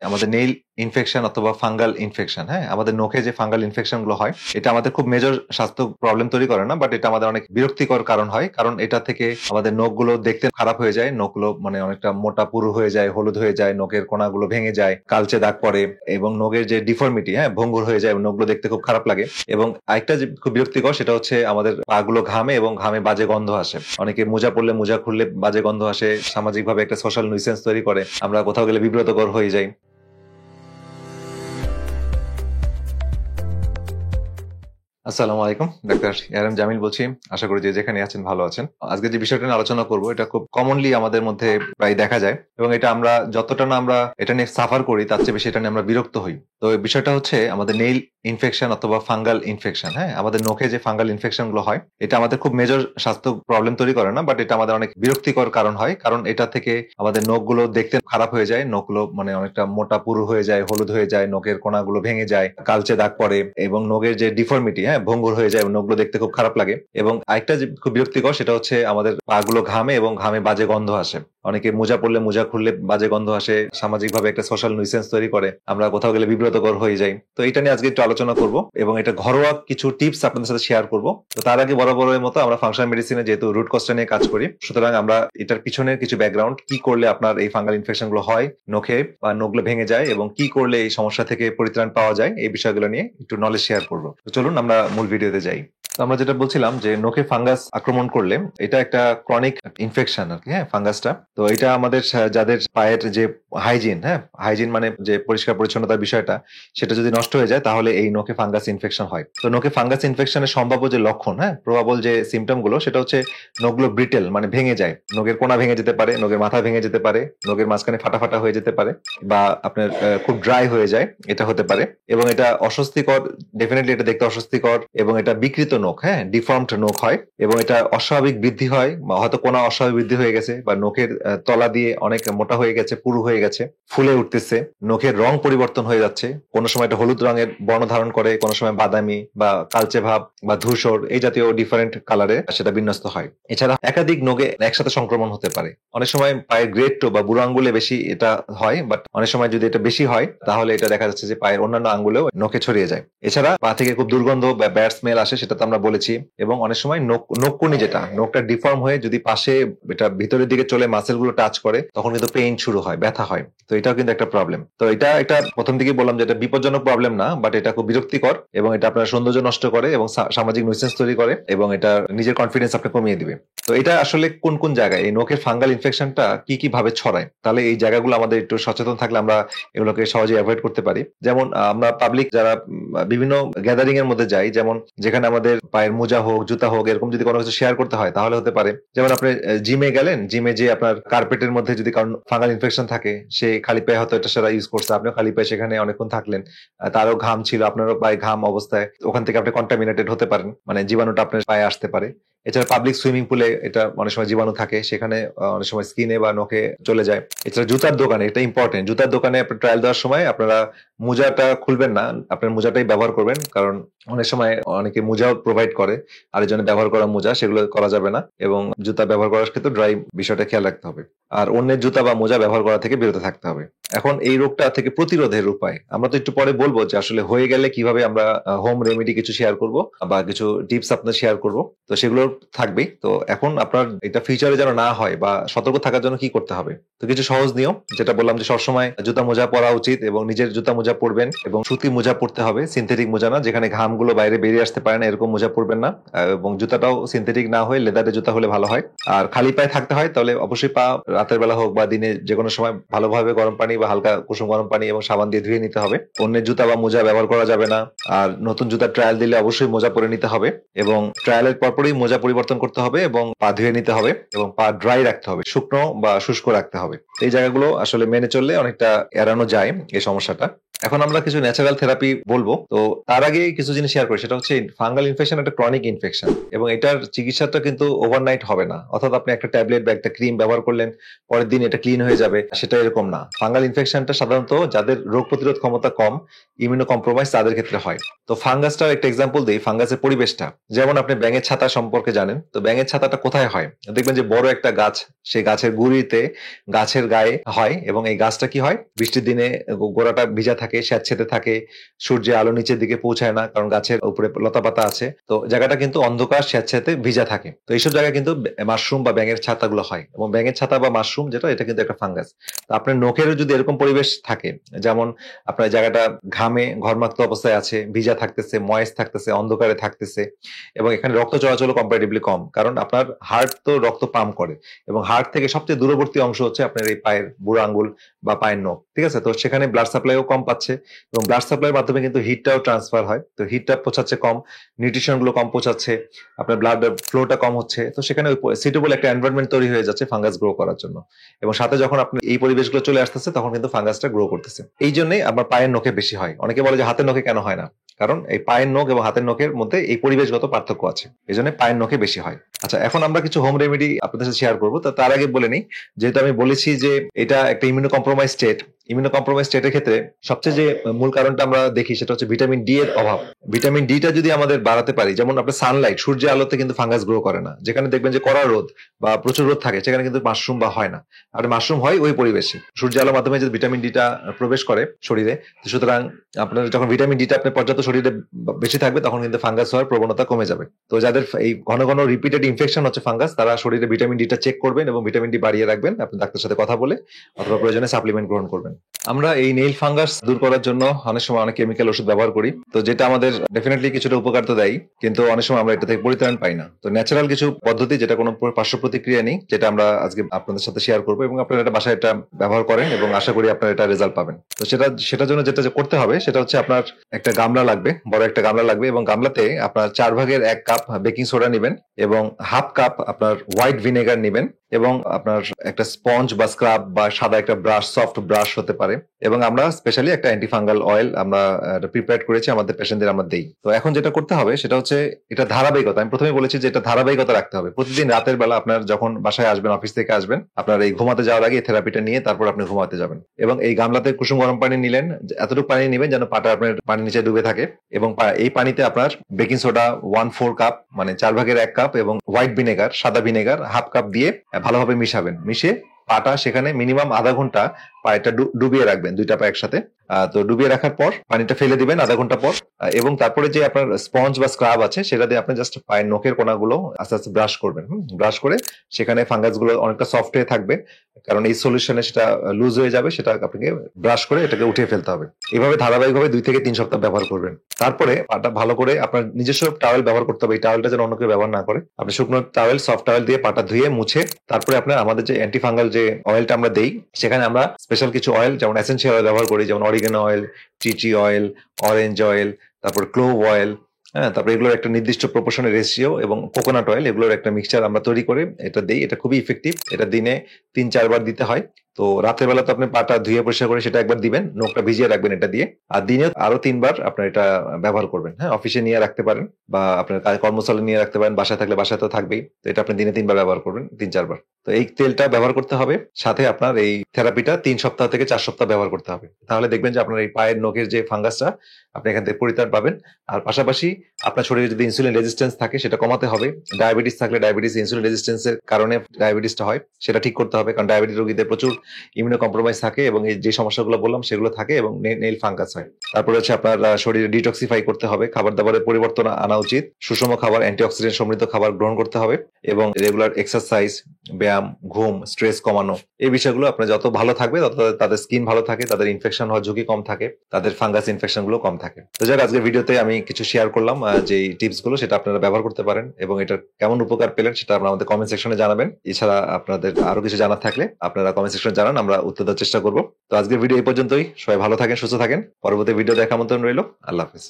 আমাদের nail infection অথবা fungal infection, হ্যাঁ, আমাদের নখে যে ফাঙ্গাল ইনফেকশন গুলো হয়, এটা আমাদের খুব মেজর স্বাস্থ্য প্রবলেম তৈরি করে না, বাট এটা আমাদের অনেক বিরক্তিকর কারণ হয়। কারণ এটা থেকে আমাদের নখগুলো দেখতে খারাপ হয়ে যায়, নখগুলো মানে অনেকটা মোটা পুরু হয়ে যায়, হলুদ হয়ে যায়, নখের কোনাগুলো ভেঙে যায়, কালচে দাগ পড়ে এবং নখের যে ডিফর্মিটি, হ্যাঁ, ভঙ্গুর হয়ে যায়, নখগুলো দেখতে খুব খারাপ লাগে। এবং আরেকটা যে খুব বিরক্তিকর সেটা হচ্ছে আমাদের পাগুলো ঘামে এবং ঘামে বাজে গন্ধ আসে। অনেকে মোজা পরলে, মোজা খুললে বাজে গন্ধ আসে, সামাজিকভাবে একটা সোশ্যাল নিউসেন্স তৈরি করে, আমরা কোথাও গেলে বিব্রতকর হয়ে যাই। আসসালামু আলাইকুম, ডাক্তার এআরএম জামিল বলছি। আশা করি যে যেখানে আছেন ভালো আছেন। আজকে যে বিষয়টা নিয়ে আলোচনা করব, এটা খুব কমনলি আমাদের মধ্যে প্রায় দেখা যায় এবং এটা আমরা যতটা না আমরা এটা নিয়ে সাফার করি তার চেয়ে বেশি এটা নিয়ে আমরা বিরক্ত হই। তো এই বিষয়টা হচ্ছে আমাদের নেইল ইনফেকশন অথবা ফাঙ্গাল ইনফেকশন, হ্যাঁ, আমাদের নখে যে ফাঙ্গাল ইনফেকশন গুলো হয়, এটা আমাদের খুব মেজর স্বাস্থ্য প্রবলেম তৈরি করে না, বাট এটা আমাদের অনেক বিরক্তিকর কারণ হয়। কারণ এটা থেকে আমাদের নখগুলো দেখতে খারাপ হয়ে যায়, নখগুলো মানে অনেকটা মোটা পুরু হয়ে যায়, হলুদ হয়ে যায়, নখের কোনাগুলো ভেঙে যায়, কালচে দাগ পড়ে এবং নখের যে ডিফর্মিটি, হ্যাঁ, ভঙ্গুর হয়ে যায়, নখগুলো দেখতে খুব খারাপ লাগে। এবং আরেকটা যে খুব বিরক্তিকর সেটা হচ্ছে আমাদের পাগুলো ঘামে এবং ঘামে বাজে গন্ধ আসে। অনেকে মোজা পরলে, মোজা খুললে বাজে গন্ধ আসে, সামাজিকভাবে একটা সোশ্যাল নিউসেন্স তৈরি করে, আমরা কোথাও গেলে বিব্রতকর হয়ে যাই। তো এটা নিয়ে আজকে একটু আলোচনা করব এবং এটা ঘরোয়া কিছু টিপস আপনাদের সাথে শেয়ার করব। তো তার আগে বরাবরের মতো আমরা ফাংশন মেডিসিনে যেহেতু রুট কজটা নিয়ে কাজ করি, সুতরাং আমরা এটার পিছনের কিছু ব্যাকগ্রাউন্ড, কি করলে আপনার এই ফাঙ্গাল ইনফেকশন গুলো হয়, নখে বা নখগুলো ভেঙে যায় এবং কি করলে এই সমস্যা থেকে পরিত্রাণ পাওয়া যায়, এই বিষয়গুলো নিয়ে একটু নলেজ শেয়ার করব। তো চলুন আমরা মূল ভিডিওতে যাই। তো আমরা যেটা বলছিলাম যে নখে ফাঙ্গাস আক্রমণ করলে এটা একটা ক্রনিক ইনফেকশন আর কি, হ্যাঁ, ফাঙ্গাসটা। তো এটা আমাদের যাদের পায়ের যে হাইজিন, হ্যাঁ, হাইজিন মানে যে পরিষ্কার পরিচ্ছন্নতার বিষয়টা, সেটা যদি নষ্ট হয়ে যায় তাহলে এই নখে ফাঙ্গাস ইনফেকশন হয়। তো নখে ফাঙ্গাস ইনফেকশনের সম্ভাব্য যে লক্ষণ, হ্যাঁ, প্রবাবল যে সিমটম গুলো, সেটা হচ্ছে নখগুলো ব্রিটেল মানে ভেঙে যায়, নখের কোনা ভেঙে যেতে পারে, নখের মাথা ভেঙে যেতে পারে, নখের মাঝখানে ফাটা ফাটা হয়ে যেতে পারে, বা আপনার খুব ড্রাই হয়ে যায়, এটা হতে পারে। এবং এটা অস্বস্তিকর, ডেফিনেটলি এটা দেখতে অস্বস্তিকর এবং এটা বিকৃত নখ, হ্যাঁ, ডিফর্মড নখ হয় এবং এটা অস্বাভাবিক বৃদ্ধি হয়, বা হয়তো কোনা অস্বাভাবিক বৃদ্ধি হয়ে গেছে, বা নখের তলা দিয়ে অনেক মোটা হয়ে গেছে, পুরু হয়ে গেছে, ফুলে উঠতেছে, নখের রং পরিবর্তন হয়ে যাচ্ছে, কোনো সময় এটা হলুদ রঙের বর্ণ ধারণ করে, কোনো সময় বাদামি বা কালচে ভাব বা ধূসর, এই জাতীয় ডিফারেন্ট কালারে সেটা বিন্যস্ত হয়। এছাড়া একাধিক নখে একসাথে সংক্রমণ হতে পারে। অনেক সময় পায়ের গ্রেড টো বা বুড়ো আঙ্গুলে বেশি এটা হয়, বাট অনেক সময় যদি এটা বেশি হয় তাহলে এটা দেখা যাচ্ছে যে পায়ের অন্যান্য আঙ্গুলেও নখে ছড়িয়ে যায়। এছাড়া পা থেকে খুব দুর্গন্ধ বা ব্যাড স্মেল আসে, সেটা তো আমরা বলেছি। এবং অনেক সময় নখকুনি, যেটা নখটা ডিফর্ম হয়ে যদি পাশে এটা ভিতরের দিকে চলে মাসেল গুলো টাচ করে, তখন কিন্তু পেইন শুরু হয়, ব্যথা হয়। তো এটাও কিন্তু একটা প্রবলেম। তো এটা প্রথম দিকে বললাম যে এটা বিপজ্জনক প্রবলেম না, বাট এটা খুব বিরক্তিকর এবং এটা আপনার সৌন্দর্য নষ্ট করে এবং সামাজিক নিউসেন্স তৈরি করে এবং এটা নিজের কনফিডেন্স আপনি কমিয়ে দিবে। তো এটা আসলে কোন কোন জায়গায় এই নখের ফাঙ্গাল ইনফেকশনটা কি কি ভাবে ছড়ায়, তাহলে এই জায়গাগুলো আমাদের একটু সচেতন থাকলে আমরা এগুলোকে সহজে অ্যাভয়েড করতে পারি। যেমন আমরা পাবলিক যারা বিভিন্ন গ্যাদারিং এর মধ্যে যাই, যেমন যেখানে আমাদের পায়ের মোজা হোক, জুতা হোক, এরকম যদি কোনো কিছু শেয়ার করতে হয় তাহলে হতে পারে, যেমন আপনি জিমে গেলেন, জিমে যে আপনার কার্পেটের মধ্যে যদি কারণ ফাঙ্গাল ইনফেকশন থাকে, সে খালি পায়ে হয়তো এটা সেটা ইউজ করছে, আপনিও খালি পায়ে সেখানে অনেকক্ষণ থাকলেন, তারও ঘাম ছিল, আপনারও পায়ে ঘাম অবস্থায়, ওখান থেকে আপনি কন্টামিনেটেড হতে পারেন, মানে জীবাণুটা আপনার পায়ে আসতে পারে। এছাড়া পাবলিক সুইমিং পুলে এটা অনেক সময় জীবাণু থাকে, সেখানে অনেক সময় স্কিনে বা নখে চলে যায়। এছাড়া জুতার দোকানে, এটা ইম্পর্টেন্ট, জুতার দোকানে আপনি ট্রায়াল দেওয়ার সময় আপনারা মোজাটা খুলবেন না, আপনার মোজাটাই ব্যবহার করবেন, কারণ অনেক সময় অনেকে মোজাও প্রোভাইড করে, আর এই জন্য ব্যবহার করা মোজা সেগুলো করা যাবে না। এবং জুতা ব্যবহার করার ক্ষেত্রে ড্রাই বিষয়টা খেয়াল রাখতে হবে, আর অন্যের জুতা বা মোজা ব্যবহার করা থেকে বিরত থাকতে হবে। এখন এই রোগটা থেকে প্রতিরোধের উপায় আমরা তো একটু পরে বলবো, যে আসলে হয়ে গেলে কিভাবে আমরা হোম রেমেডি কিছু শেয়ার করব বা কিছু টিপস আপনার শেয়ার করব, তো সেগুলো থাকবেই। তো এখন আপনার এটা ফিউচারে যেন না হয় বা সতর্ক থাকার জন্য কি করতে হবে, তো কিছু সহজ নিয়ম, যেটা বললাম যে সবসময় জুতা মোজা পরা উচিত এবং নিজের জুতা মোজা পরবেন এবং সুতি মোজা পরতে হবে, সিনথেটিক মোজা না, যেখানে ঘামগুলো বাইরে বেরিয়ে আসতে পারে না এরকম মোজা পরবেন না। এবং জুতাটাও সিনথেটিক না হয়ে লেদারের জুতা হলে ভালো হয়। আর খালি পায়ে থাকতে হয় তাহলে অবশ্যই পা রাতের বেলা হোক বা দিনে যে কোনো সময় ভালোভাবে গরম পানি বা হালকা কুসুম গরম পানি এবং সাবান দিয়ে ধুয়ে নিতে হবে। অন্যের জুতা বা মোজা ব্যবহার করা যাবে না। আর নতুন জুতা ট্রায়াল দিলে অবশ্যই মোজা পরে নিতে হবে এবং ট্রায়ালের পরপরই মোজা পরিবর্তন করতে হবে এবং পা ধুয়ে নিতে হবে এবং পা ড্রাই রাখতে হবে, শুকনো বা শুষ্ক রাখতে হবে। এই জায়গাগুলো আসলে মেনে চললে অনেকটা এড়ানো যায় এই সমস্যাটা। এখন আমরা কিছু ন্যাচারাল থেরাপি বলবো। তো তার আগে কিছু জিনিস শেয়ার করি, সেটা হচ্ছে ফাঙ্গাল ইনফেকশন একটা ক্রনিক ইনফেকশন এবং এটার চিকিৎসাটা কিন্তু ওভারনাইট হবে না, অর্থাৎ আপনি একটা ট্যাবলেট বা একটা ক্রিম ব্যবহার করলেন, পরের দিন এটা ক্লিন হয়ে যাবে, সেটা এরকম না। ফাঙ্গাল ইনফেকশনটা সাধারণত যাদের রোগ প্রতিরোধ ক্ষমতা কম, ইমিউনো কম্প্রোমাইজ, তাদের ক্ষেত্রে হয়। তো ফাঙ্গাসটার একটা এক্সাম্পল দিই, ফাঙ্গাসের পরিবেশটা, যেমন আপনি ব্যাঙের ছাতা সম্পর্কে সম্পর্কে জানেন। তো ব্যাঙের ছাতাটা কোথায় হয়? দেখবেন যে বড় একটা গাছ, সেই গাছের গুঁড়িতে গাছের গায়ে হয় এবং এই গাছটা কি হয়? বৃষ্টির দিনে গোড়াটা ভিজা থাকে, স্যাঁতসেঁতে থাকে, সূর্যের আলো নিচের দিকে পৌঁছায় না কারণ গাছের উপরে লতাপাতা আছে। তো জায়গাটা কিন্তু অন্ধকার, স্যাঁতসেঁতে, ভিজা থাকে। তো এইসব জায়গায় কিন্তু মাশরুম বা ব্যাঙের ছাতাগুলো হয় এবং ব্যাঙের ছাতা বা মাশরুম যেটা এটা কিন্তু একটা ফাঙ্গাস। তো আপনার নখেরও যদি এরকম পরিবেশ থাকে, যেমন আপনার জায়গাটা ঘামে ঘর্মাক্ত অবস্থায় আছে, ভিজা থাকতেছে, ময়েস থাকতেছে, অন্ধকারে থাকতেছে এবং এখানে রক্ত চলাচল কম্পারেটিভলি কম, কারণ আপনার হার্ট তো রক্ত পাম্প করে এবং হার্ট থেকে সবচেয়ে দূরবর্তী অংশ হচ্ছে আপনার এই পায়ের বুড়ো আঙ্গুল বা পায়ের নখ, ঠিক আছে? তো সেখানে ব্লাড সাপ্লাইও কম পাচ্ছে এবং ব্লাড সাপ্লাইয়ের মাধ্যমে কিন্তু হিটটাও ট্রান্সফার হয়। তো হিটটা পৌঁছাচ্ছে কম, নিউট্রিশন গুলো কম পৌঁছাচ্ছে, আপনার ব্লাড ফ্লোটা কম হচ্ছে। তো সেখানে সুইটেবল একটা এনভায়রনমেন্ট তৈরি হয়ে যাচ্ছে ফাঙ্গাস গ্রো করার জন্য এবং সাথে যখন আপনি এই পরিবেশগুলো চলে আসতেছে তখন কিন্তু ফাঙ্গাসটা গ্রো করতেছে। এই জন্যই আমার পায়ের নখে বেশি হয়। অনেকে বলে যে হাতের নখে কেন হয় না? কারণ এই পায়ের নখ এবং হাতের নখের মধ্যে এই পরিবেশগত পার্থক্য আছে, এই জন্য পায়ের নখে বেশি হয়। আচ্ছা, এখন আমরা কিছু হোম রেমেডি আপনাদের সাথে শেয়ার করবো। তার আগে বলে নিই, যেহেতু আমি বলেছি যে এটা একটা immuno compromise state, immuno compromise স্টেটের ক্ষেত্রে সবচেয়ে যে মূল কারণটা আমরা দেখি সেটা হচ্ছে ভিটামিন ডি এর অভাব। ভিটামিন ডি টা যদি আমাদের বাড়াতে পারি, যেমন আপনার সানলাইট, সূর্যের আলোতে কিন্তু ফাঙ্গাস গ্রো করে না। যেখানে দেখবেন যে কড়া রোদ বা প্রচুর রোদ থাকে সেখানে কিন্তু মাশরুম বা হয় না। আর মাশরুম হয় ওই পরিবেশে সূর্যের আলোর মাধ্যমে যদি ভিটামিন ডি টা প্রবেশ করে শরীরে, সুতরাং আপনার যখন ভিটামিন ডি টা আপনার পর্যাপ্ত শরীরে বেশি থাকবে তখন কিন্তু ফাঙ্গাস হওয়ার প্রবণতা কমে যাবে। তো যাদের এই ঘন ঘন রিপিটেড ইনফেকশন হচ্ছে ফাঙ্গাস, তারা শরীরে ভিটামিন ডি টা চেক করবেন এবং ভিটামিন ডি বাড়িয়ে রাখবেন আপনি ডাক্তারের সাথে কথা বলে, অথবা প্রয়োজনে সাপ্লিমেন্ট গ্রহণ করবেন। আমরা এই নেইল ফাঙ্গাস দূর করার জন্য অনেক সময় অনেক কেমিক্যাল ওষুধ ব্যবহার করি, তো যেটা আমাদের ডেফিনেটলি কিছুটা উপকার তো দেয়, কিন্তু অনেক সময় আমরা এটা থেকে পরিত্রাণ পাই না। তো ন্যাচারাল কিছু পদ্ধতি, যেটা কোনো পার্শ্ব প্রতিক্রিয়া নেই, যেটা আমরা আজকে আপনাদের সাথে শেয়ার করবো এবং আপনারা এটা বাসায় এটা ব্যবহার করেন এবং আশা করি আপনারা এটা রেজাল্ট পাবেন। তো সেটার জন্য যেটা করতে হবে সেটা হচ্ছে আপনার একটা গামলা লাগবে, বড় একটা গামলা লাগবে এবং গামলাতে আপনার 4/1 কাপ বেকিং সোডা নেবেন এবং হাফ কাপ আপনার হোয়াইট ভিনেগার নেবেন এবং আপনার একটা স্পঞ্জ বা স্ক্রাব বা সাদা একটা ব্রাশ, সফট ব্রাশ হতে পারে, এবং আমরা স্পেশালি একটা অ্যান্টিফাঙ্গাল অয়েল আমরা প্রিপেয়ার করেছি আমাদের পেশেন্টদের আমরা দেই। তো এখন যেটা করতে হবে সেটা হচ্ছে এটা ধারাবাহিকতা। আমি প্রথমে বলেছি যে এটা ধারাবাহিকতা রাখতে হবে। প্রতিদিন রাতের বেলা আপনার যখন বাসায় আসবেন, অফিস থেকে আসবেন, আপনার এই ঘুমাতে যাওয়ার আগে এই থেরাপিটা নিয়ে তারপর আপনি ঘুমাতে যাবেন এবং এই গামলাতে কুসুম গরম পানি নিলেন, এতটুকু পানি নেবেন যেন পাটা আপনার পানির নিচে ডুবে থাকে এবং এই পানিতে আপনার বেকিং সোডা 1/4 কাপ মানে 4/1 কাপ এবং হোয়াইট ভিনেগার, সাদা ভিনেগার হাফ কাপ দিয়ে ভালোভাবে মিশাবেন। মিশিয়ে পাটা সেখানে মিনিমাম আধা ঘন্টা পায়েটা ডুবিয়ে রাখবেন, দুইটা পা একসাথে। তো ডুবিয়ে রাখার পর পানিটা ফেলে দিবেন আধা ঘন্টা পর এবং তারপরে যে আপনার স্পঞ্জ বা স্ক্রাব আছে সেটা দিয়ে আপনি জাস্ট পায়ের নখের কোনাগুলো আস্তে আস্তে ব্রাশ করবেন। ব্রাশ করে সেখানে ফাঙ্গাস গুলো অনেকটা সফট হয়ে থাকবে, কারণ এই সলিউশনে সেটা লুজ হয়ে যাবে, সেটা আপনাকে ব্রাশ করে এটাকে উঠিয়ে ফেলতে হবে। এভাবে ধারাবাহিকভাবে 2 থেকে 3 সপ্তাহ ব্যবহার করবেন। তারপরে পাটা ভালো করে আপনার নিজস্ব টাওয়েল ব্যবহার করতে হবে। এই টাওয়েলটা যেন অন্য কেউ ব্যবহার না করে। আপনি শুকনো টাওয়েল, সফট টাওয়েল দিয়ে পাটা ধুয়ে মুছে তারপরে আপনার আমাদের যে অ্যান্টিফাঙ্গাল যে অয়েলটা আমরা দেই, সেখানে আমরা স্পেশাল কিছু অয়েল যেমন এসেনশিয়াল অয়েল ব্যবহার করি, যেমন অরিগানো অয়েল, টি অয়েল, অরেঞ্জ অয়েল, তারপর ক্লোভ অয়েল, হ্যাঁ, তারপরে এগুলোর একটা নির্দিষ্ট প্রপোর্শনের রেশিও এবং কোকোনাট অয়েল, এগুলোর একটা মিক্সচার আমরা তৈরি করে এটা দেই। এটা খুবই ইফেক্টিভ। এটা দিনে 3-4 বার দিতে হয়। তো রাতের বেলা তো আপনি পাটা ধুয়ে পরিষ্কার করে সেটা একবার দিবেন, নখটা ভিজিয়ে রাখবেন এটা দিয়ে, আর দিনে আরো 3 বার আপনার এটা ব্যবহার করবেন। হ্যাঁ, অফিসে নিয়ে রাখতে পারেন বা আপনার কর্মস্থলে নিয়ে রাখতে পারেন, বাসায় থাকলে বাসায় তো থাকবেই। তো এটা আপনি দিনে 3 বার ব্যবহার করবেন, 3-4 বার। তো এই তেলটা ব্যবহার করতে হবে, সাথে আপনার এই থেরাপিটা 3 সপ্তাহ থেকে 4 সপ্তাহ ব্যবহার করতে হবে। তাহলে দেখবেন যে আপনার এই পায়ের নখের যে ফাঙ্গাসটা আপনি এখান থেকে পরিত্রাণ পাবেন। আর পাশাপাশি আপনার শরীরে যদি ইনসুলিন রেজিস্ট্যান্স থাকে সেটা কমাতে হবে। ডায়াবেটিস থাকলে ডায়াবেটিস, ইনসুলিন রেজিস্ট্যান্সের কারণে ডায়াবেটিসটা হয়, সেটা ঠিক করতে হবে, কারণ ডায়াবেটিস রোগীদের প্রচুর ইমিউনো কম্প্রোমাইজ থাকে এবং এই যে সমস্যাগুলো বললাম সেগুলো থাকে এবং নেইল ফাঙ্গাস হয়। তারপরে হচ্ছে আপনার শরীরে ডিটক্সিফাই করতে হবে, খাবার দাবারের পরিবর্তন আনা উচিত, সুষম খাবার, অ্যান্টিঅক্সিডেন্ট সমৃদ্ধ খাবার গ্রহণ করতে হবে এবং রেগুলার এক্সারসাইজ, ব্যায়াম, ঘুম, স্ট্রেস কমানো, এই বিষয়গুলো আপনার যত ভালো থাকবে তত তাদের স্কিন ভালো থাকে, তাদের ইনফেকশন হওয়ার ঝুঁকি কম থাকে, তাদের ফাঙ্গাস ইনফেকশন গুলো কম থাকে। তো যাক, আজকের ভিডিওতে আমি কিছু শেয়ার করলাম যে টিপস গুলো, সেটা আপনারা ব্যবহার করতে পারেন এবং এটা কেমন উপকার পেলেন সেটা আপনারা আমাদের কমেন্ট সেকশনে জানাবেন। এছাড়া আপনাদের আরো কিছু জানার থাকলে আপনারা কমেন্ট সেকশনে জানান, আমরা উত্তর দেওয়ার চেষ্টা করবো। তো আজকের ভিডিও এই পর্যন্তই। সবাই ভালো থাকেন, সুস্থ থাকেন। পরবর্তী ভিডিও দেখার আমন্ত্রণ রইল। আল্লাহ হাফেজ।